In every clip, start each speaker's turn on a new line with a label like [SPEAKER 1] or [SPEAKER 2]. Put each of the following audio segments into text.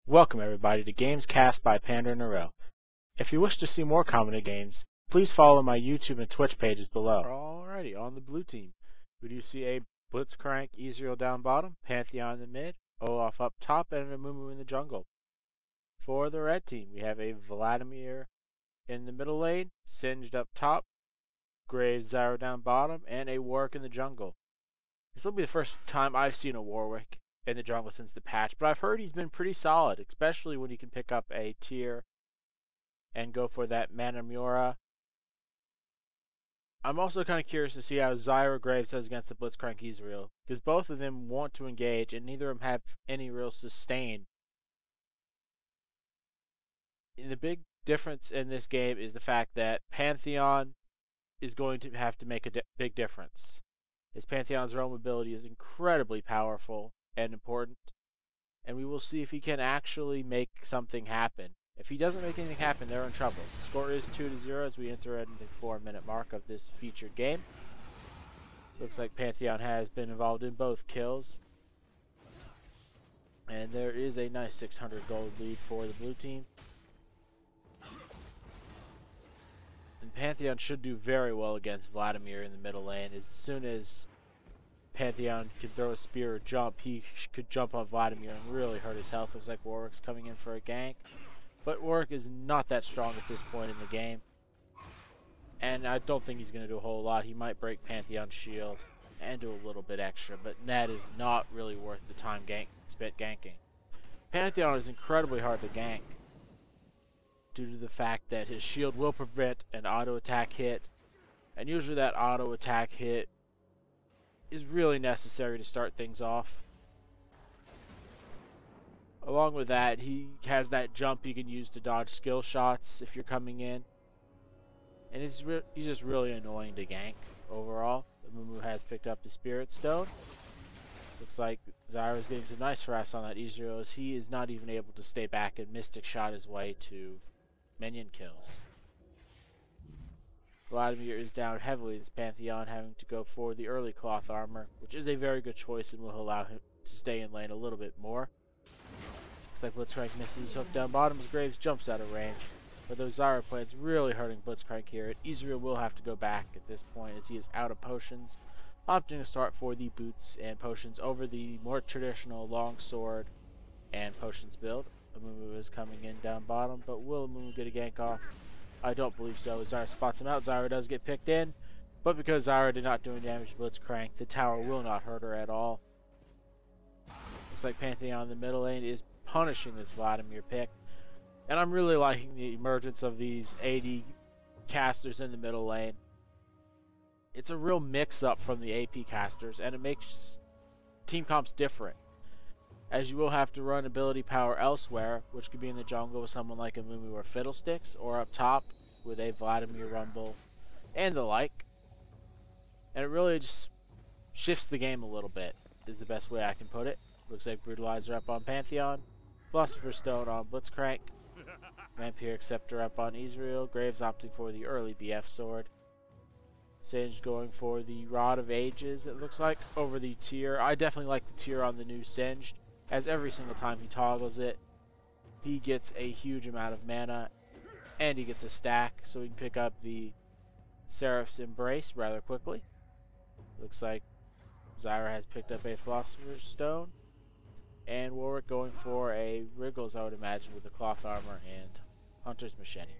[SPEAKER 1] Welcome everybody to Games Cast by PanderNyrl. If you wish to see more commented games, please follow my YouTube and Twitch pages below. Alrighty, on the blue team, we do see a Blitzcrank Ezreal down bottom, Pantheon in the mid, Olaf up top, and an Amumu in the jungle. For the red team, we have a Vladimir in the middle lane, Singed up top, Graves, Zyra down bottom, and a Warwick in the jungle. This will be the first time I've seen a Warwick in the jungle since the patch, but I've heard he's been pretty solid, especially when you can pick up a tier and go for that mana Mura. I'm also kind of curious to see how Zyra Graves does against the Blitzcrank Ezreal, because both of them want to engage and neither of them have any real sustain. The big difference in this game is the fact that Pantheon is going to have to make a big difference. His Pantheon's realm ability is incredibly powerful and important, and we will see if he can actually make something happen. If he doesn't make anything happen, they're in trouble. The score is 2-0 as we enter into the 4-minute mark of this featured game. Looks like Pantheon has been involved in both kills, and there is a nice 600 gold lead for the blue team. And Pantheon should do very well against Vladimir in the middle lane. As soon as Pantheon can throw a spear or jump, he could jump on Vladimir and really hurt his health. Looks like Warwick's coming in for a gank, but Warwick is not that strong at this point in the game, and I don't think he's going to do a whole lot. He might break Pantheon's shield and do a little bit extra, but that is not really worth the time spent ganking. Pantheon is incredibly hard to gank due to the fact that his shield will prevent an auto attack hit, and usually that auto attack hit is really necessary to start things off. Along with that, he has that jump you can use to dodge skill shots if you're coming in, and he's just really annoying to gank overall. Amumu has picked up the Spirit Stone. Looks like Zyra's getting some nice harass on that Ezreal, as he is not even able to stay back and Mystic Shot his way to minion kills. Vladimir is down heavily in his Pantheon, having to go for the early cloth armor, which is a very good choice and will allow him to stay in lane a little bit more. Looks like Blitzcrank misses his hook down bottom as Graves jumps out of range. But those Zyra plays really hurting Blitzcrank here. Ezreal will have to go back at this point as he is out of potions, opting to start for the boots and potions over the more traditional longsword and potions build. Amumu is coming in down bottom, but will Amumu get a gank off? I don't believe so. Zyra spots him out. Zyra does get picked in, but because Zyra did not do any damage to Blitzcrank, the tower will not hurt her at all. Looks like Pantheon in the middle lane is punishing this Vladimir pick, and I'm really liking the emergence of these AD casters in the middle lane. It's a real mix-up from the AP casters, and it makes team comps different, as you will have to run ability power elsewhere, which could be in the jungle with someone like Amumu or Fiddlesticks, or up top with a Vladimir Rumble and the like. And it really just shifts the game a little bit, is the best way I can put it. Looks like Brutalizer up on Pantheon, Philosopher's Stone on Blitzcrank, Vampiric Scepter up on Ezreal, Graves opting for the early BF sword, Sage going for the Rod of Ages, it looks like, over the tier. I definitely like the tier on the new Singed, as every single time he toggles it, he gets a huge amount of mana, and he gets a stack, so he can pick up the Seraph's Embrace rather quickly. Looks like Zyra has picked up a Philosopher's Stone, and Warwick going for a Wriggles, I would imagine, with the cloth armor and Hunter's Machete.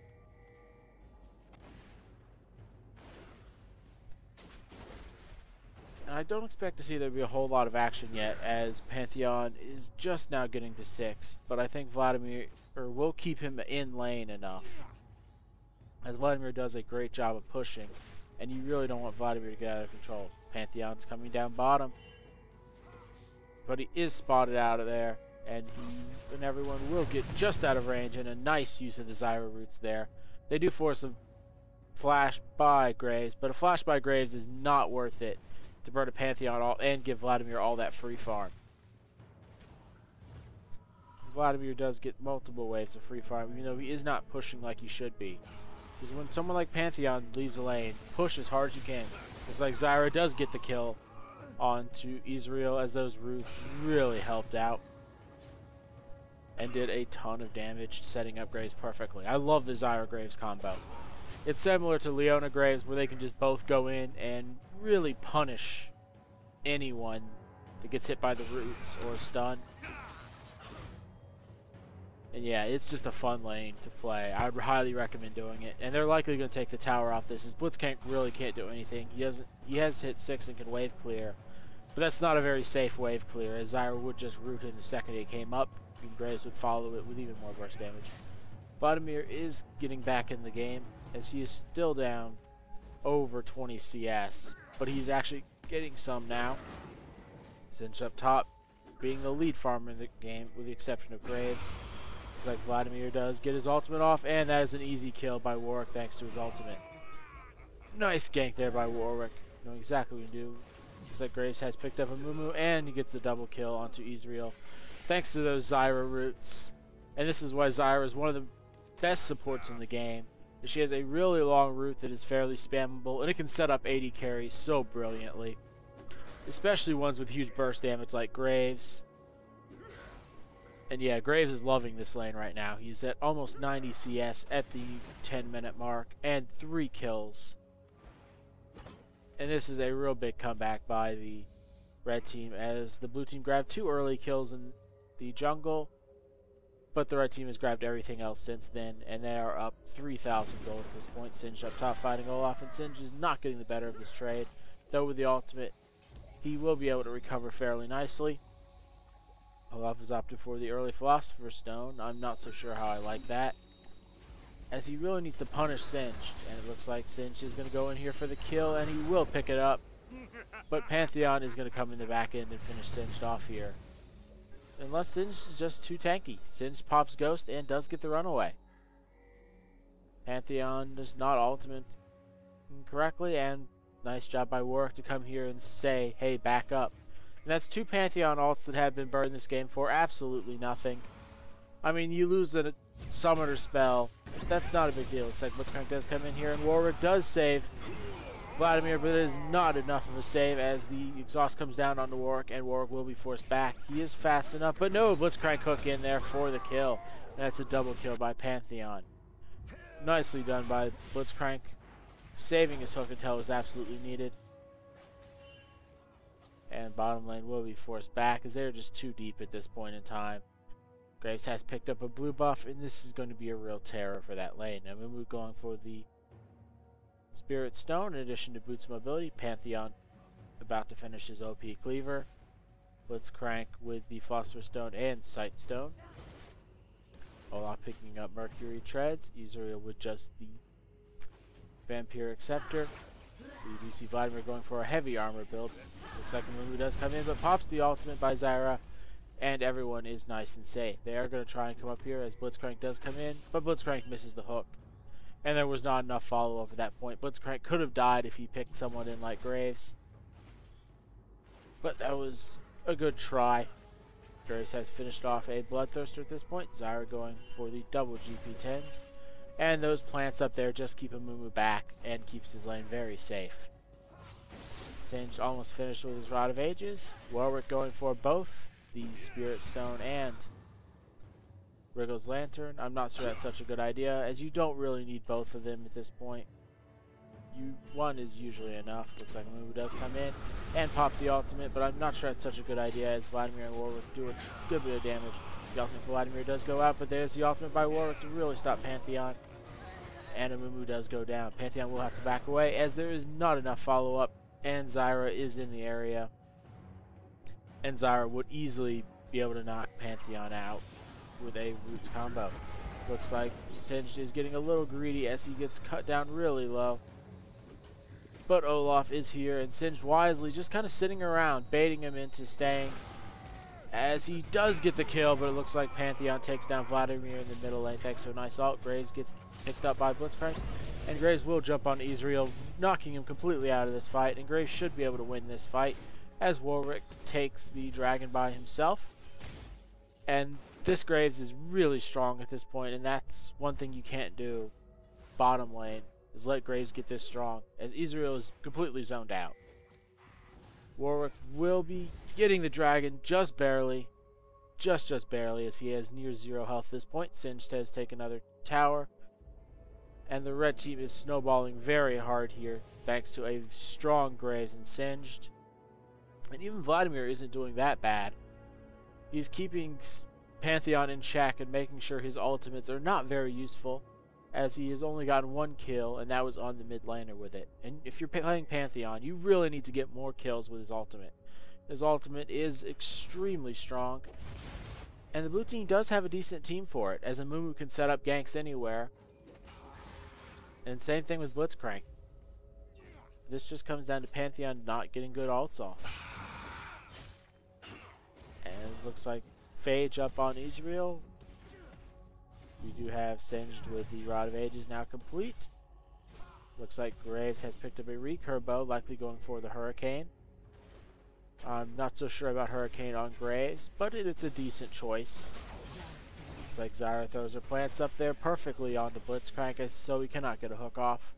[SPEAKER 1] And I don't expect to see there be a whole lot of action yet, as Pantheon is just now getting to 6, but I think Vladimir will keep him in lane enough, as Vladimir does a great job of pushing, and you really don't want Vladimir to get out of control. Pantheon's coming down bottom, but he is spotted out of there, and he and everyone will get just out of range, and a nice use of the Zyra roots there. They do force a flash by Graves, but a flash by Graves is not worth it to burn a Pantheon and give Vladimir all that free farm. So Vladimir does get multiple waves of free farm, even though he is not pushing like he should be. Because when someone like Pantheon leaves the lane, push as hard as you can. Looks like Zyra does get the kill onto Ezreal, as those roots really helped out. and did a ton of damage, setting up Graves perfectly. I love the Zyra Graves combo. It's similar to Leona Graves, where they can just both go in and really punish anyone that gets hit by the roots or stun. And yeah, it's just a fun lane to play. I would highly recommend doing it. And they're likely going to take the tower off this, as Blitzcrank really can't do anything. He has hit 6 and can wave clear. But that's not a very safe wave clear, as Zyra would just root him the second it came up, and Graves would follow it with even more burst damage. Vladimir is getting back in the game, as he is still down over 20 CS, but he's actually getting some now. Sinch up top, being the lead farmer in the game, with the exception of Graves. Looks like Vladimir does get his ultimate off, and that is an easy kill by Warwick thanks to his ultimate. Nice gank there by Warwick, knowing exactly what to do. Looks like Graves has picked up Amumu, and he gets the double kill onto Ezreal, thanks to those Zyra roots. And this is why Zyra is one of the best supports in the game. She has a really long root that is fairly spammable, and it can set up AD carries so brilliantly. Especially ones with huge burst damage like Graves. And yeah, Graves is loving this lane right now. He's at almost 90 CS at the 10-minute mark and 3 kills. And this is a real big comeback by the red team, as the blue team grabbed 2 early kills in the jungle, but the red team has grabbed everything else since then, and they are up 3,000 gold at this point. Sinch up top fighting Olaf, and Sinch is not getting the better of this trade, though with the ultimate he will be able to recover fairly nicely. Olaf has opted for the early Philosopher's Stone. I'm not so sure how I like that, as he really needs to punish Sinch, and it looks like Sinch is going to go in here for the kill, and he will pick it up. But Pantheon is going to come in the back end and finish Sinch off here. Unless Sinch is just too tanky. Sinch pops Ghost and does get the runaway. Pantheon does not ultimate correctly, and nice job by Warwick to come here and say, hey, back up. And that's 2 Pantheon ults that have been burned this game for absolutely nothing. I mean, you lose a summoner spell, but that's not a big deal. Looks like Blitzcrank does come in here, and Warwick does save Vladimir, but it is not enough of a save, as the exhaust comes down onto Warwick, and Warwick will be forced back. He is fast enough, but no, Blitzcrank hook in there for the kill. That's a double kill by Pantheon. Nicely done by Blitzcrank, saving his hook until it was absolutely needed. And bottom lane will be forced back, as they're just too deep at this point in time. Graves has picked up a blue buff, and this is going to be a real terror for that lane. Now Amumu going for the Spirit Stone in addition to Boots Mobility. Pantheon about to finish his OP Cleaver. Blitzcrank with the Philosopher's Stone and Sight Stone. Olaf picking up Mercury Treads. Ezreal with just the Vampiric Scepter. We do see Vladimir going for a heavy armor build. Looks like Amumu does come in, but pops the ultimate by Zyra, and everyone is nice and safe. They are going to try and come up here as Blitzcrank does come in, but Blitzcrank misses the hook. And there was not enough follow-up at that point. Blitzcrank could have died if he picked someone in like Graves. But that was a good try. Graves has finished off a Bloodthirster at this point. Zyra going for the double GP10s. And those plants up there just keep Amumu back and keeps his lane very safe. Sinch almost finished with his Rod of Ages. Warwick going for both the Spirit Stone and Wriggle's Lantern. I'm not sure that's such a good idea, as you don't really need both of them at this point. One is usually enough. Looks like Amumu does come in and pop the ultimate, but I'm not sure that's such a good idea, as Vladimir and Warwick do a good bit of damage. The ultimate for Vladimir does go out, but there's the ultimate by Warwick to really stop Pantheon. And Amumu does go down. Pantheon will have to back away, as there is not enough follow-up, and Zyra is in the area. And Zyra would easily be able to knock Pantheon out with a Roots combo. Looks like Sinch is getting a little greedy as he gets cut down really low. But Olaf is here, and Sinch wisely just kind of sitting around, baiting him into staying, as he does get the kill, but it looks like Pantheon takes down Vladimir in the middle lane thanks to a nice ult. Graves gets picked up by Blitzcrank, and Graves will jump on Ezreal, knocking him completely out of this fight, and Graves should be able to win this fight, as Warwick takes the dragon by himself. And this Graves is really strong at this point, and that's one thing you can't do bottom lane, is let Graves get this strong, as Ezreal is completely zoned out. Warwick will be getting the dragon just barely, just barely, as he has near 0 health at this point. Singed has taken another tower, and the red team is snowballing very hard here, thanks to a strong Graves and Singed. And even Vladimir isn't doing that bad. He's keeping Pantheon in check and making sure his ultimates are not very useful, as he has only gotten 1 kill, and that was on the mid laner with it. And if you're playing Pantheon, you really need to get more kills with his ultimate. His ultimate is extremely strong, and the blue team does have a decent team for it, as Amumu can set up ganks anywhere. And same thing with Blitzcrank. This just comes down to Pantheon not getting good ults off. And it looks like Phage up on Ezreal. We do have Singed with the Rod of Ages now complete. Looks like Graves has picked up a recurve bow, likely going for the Hurricane. I'm not so sure about Hurricane on Graves, but it's a decent choice. Looks like Zyra throws her plants up there perfectly onto Blitzcrank, so he cannot get a hook off.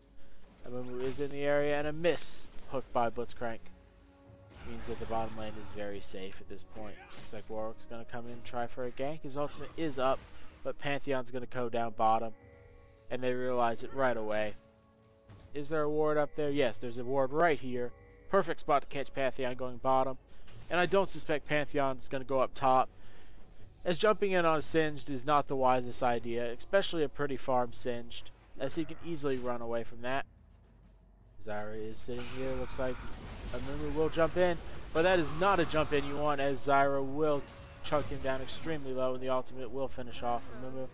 [SPEAKER 1] Amumu is in the area, and a miss hooked by Blitzcrank. Means that the bottom lane is very safe at this point. Looks like Warwick's going to come in and try for a gank. His ultimate is up, but Pantheon's going to go down bottom, and they realize it right away. Is there a ward up there? Yes, there's a ward right here. Perfect spot to catch Pantheon going bottom. And I don't suspect Pantheon's going to go up top, as jumping in on a Singed is not the wisest idea, especially a pretty farm Singed, as he can easily run away from that. Zyra is sitting here. Looks like Amumu will jump in, but that is not a jump in you want, as Zyra will chunk him down extremely low, and the ultimate will finish off Amumu.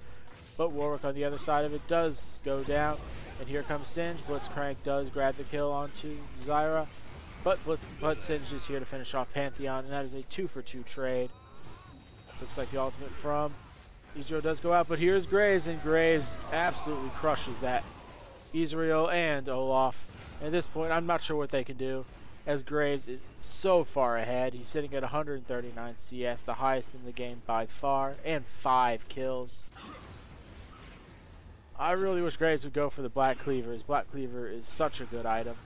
[SPEAKER 1] But Warwick on the other side of it does go down, and here comes Singed. Blitzcrank does grab the kill onto Zyra, but Singed is here to finish off Pantheon, and that is a 2-for-2 trade. Looks like the ultimate from Ezreal does go out, but here's Graves, and Graves absolutely crushes that Ezreal and Olaf. At this point, I'm not sure what they can do, as Graves is so far ahead. He's sitting at 139 CS, the highest in the game by far, and 5 kills. I really wish Graves would go for the Black Cleaver, as Black Cleaver is such a good item.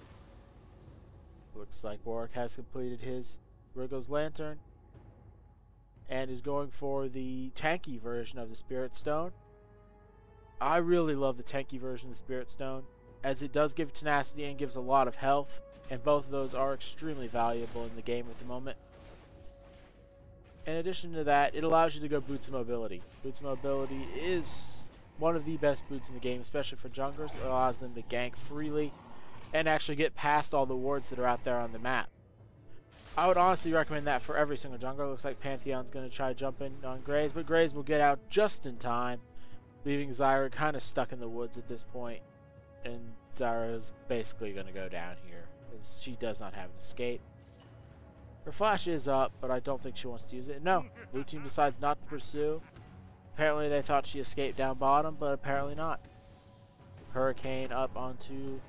[SPEAKER 1] Looks like Warwick has completed his Wriggle's Lantern, and is going for the tanky version of the Spirit Stone. I really love the tanky version of the Spirit Stone, as it does give tenacity and gives a lot of health, and both of those are extremely valuable in the game at the moment. In addition to that, it allows you to go Boots of Mobility. Boots of Mobility is one of the best boots in the game, especially for junglers. It allows them to gank freely and actually get past all the wards that are out there on the map. I would honestly recommend that for every single jungler. Looks like Pantheon's going to try to jump in on Graves, but Graves will get out just in time, leaving Zyra kind of stuck in the woods at this point. And Zyra is basically going to go down here, as she does not have an escape. Her flash is up, but I don't think she wants to use it. No, blue team decides not to pursue. Apparently they thought she escaped down bottom, but apparently not. Hurricane up onto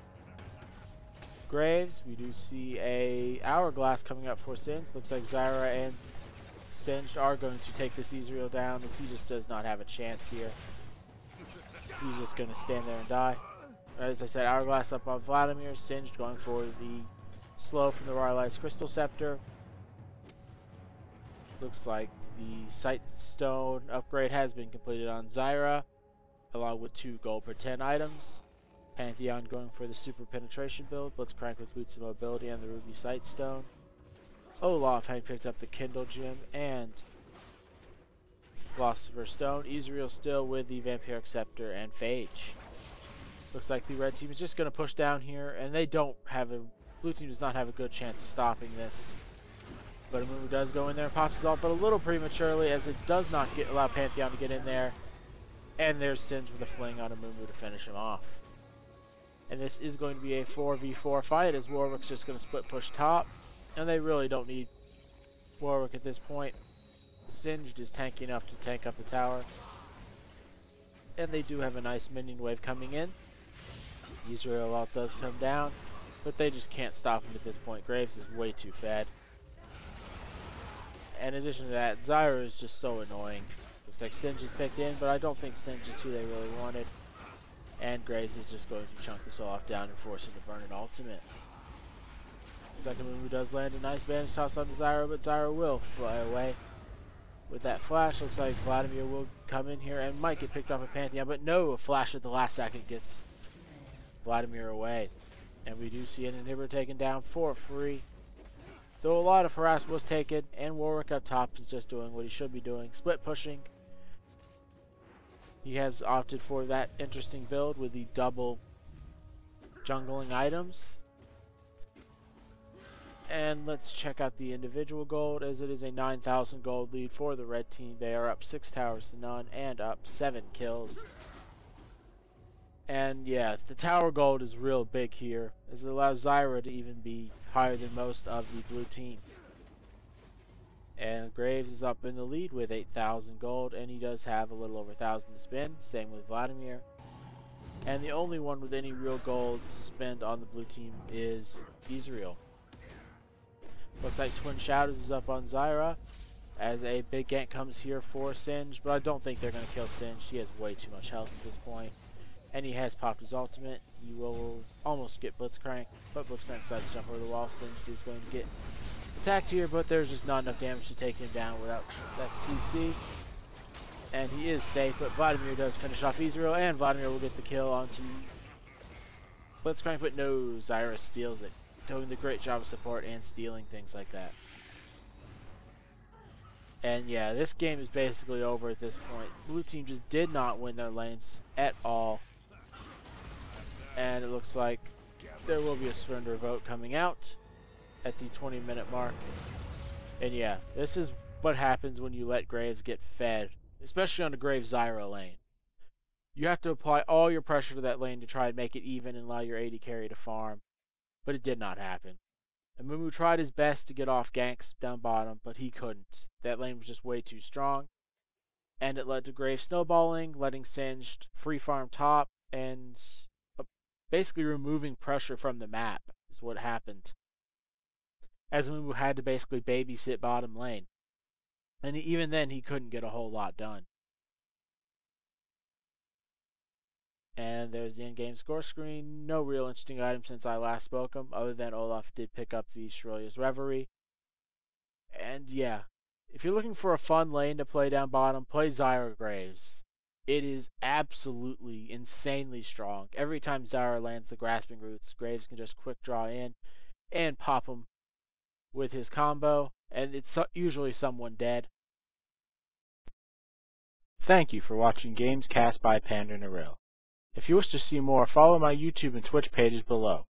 [SPEAKER 1] Graves. We do see a Hourglass coming up for Singed. Looks like Zyra and Singed are going to take this Ezreal down, as he just does not have a chance here. He's just going to stand there and die. As I said, Hourglass up on Vladimir. Singed going for the slow from the Rylai's Crystal Scepter. Looks like the Sight Stone upgrade has been completed on Zyra, along with 2 gold per 10 items. Pantheon going for the Super Penetration build. Blitzcrank with Boots of Mobility and the Ruby Sight Stone. Olaf having picked up the Kindle Gem and Philosopher's Stone. Ezreal still with the Vampiric Scepter and Phage. Looks like the red team is just going to push down here, and they don't have a... Blue team does not have a good chance of stopping this. But Amumu does go in there and pops his ult, but a little prematurely, as it does not allow Pantheon to get in there. And there's Singed with a fling on Amumu to finish him off. And this is going to be a 4v4 fight, as Warwick's just going to split push top. And they really don't need Warwick at this point. Singed is tanky enough to tank up the tower. And they do have a nice minion wave coming in. Ezreal ult does come down, but they just can't stop him at this point. Graves is way too fed. And in addition to that, Zyra is just so annoying. Looks like Singed is picked in, but I don't think Singed is who they really wanted. And Graves is just going to chunk this Olaf down and force him to burn an ultimate. Looks like Amumu does land a nice bandage toss on Zyra, but Zyra will fly away. with that flash. Looks like Vladimir will come in here and might get picked off at Pantheon, but no, a flash at the last second gets Vladimir away. And we do see an inhibitor taken down for free. Though a lot of harass was taken, and Warwick up top is just doing what he should be doing, split pushing. He has opted for that interesting build with the double jungling items. And let's check out the individual gold, as it is a 9,000 gold lead for the red team. They are up 6 towers to none and up 7 kills. And yeah, the tower gold is real big here, as it allows Zyra to even be higher than most of the blue team. And Graves is up in the lead with 8,000 gold, and he does have a little over 1,000 to spend. Same with Vladimir. And the only one with any real gold to spend on the blue team is Ezreal. Looks like Twin Shadows is up on Zyra, as a big gank comes here for Singe, but I don't think they're going to kill Singe. He has way too much health at this point. And he has popped his ultimate. He will almost get Blitzcrank, but Blitzcrank decides to jump over the wall. Singe is going to get attacked here, but there's just not enough damage to take him down without that CC. And he is safe, but Vladimir does finish off Ezreal, and Vladimir will get the kill onto Blitzcrank, but no, Zyra steals it, doing the great job of support and stealing things like that. And yeah, this game is basically over at this point. Blue team just did not win their lanes at all. And it looks like there will be a surrender vote coming out at the 20-minute mark. And yeah, this is what happens when you let Graves get fed, especially on a Graves Zyra lane. You have to apply all your pressure to that lane to try and make it even and allow your AD carry to farm. But it did not happen. Amumu tried his best to get off ganks down bottom, but he couldn't. That lane was just way too strong. And it led to Graves snowballing, letting Singed free farm top, and basically removing pressure from the map is what happened. As Amumu had to basically babysit bottom lane. And even then, he couldn't get a whole lot done. And there's the in-game score screen. No real interesting items since I last spoke them, other than Olaf did pick up the Shirley's Reverie. And yeah, if you're looking for a fun lane to play down bottom, play Zyra Graves. It is absolutely insanely strong. Every time Zyra lands the Grasping Roots, Graves can just quick draw in and pop him with his combo, and it's usually someone dead. Thank you for watching Games Cast by PanderNyrl. If you wish to see more, follow my YouTube and Twitch pages below.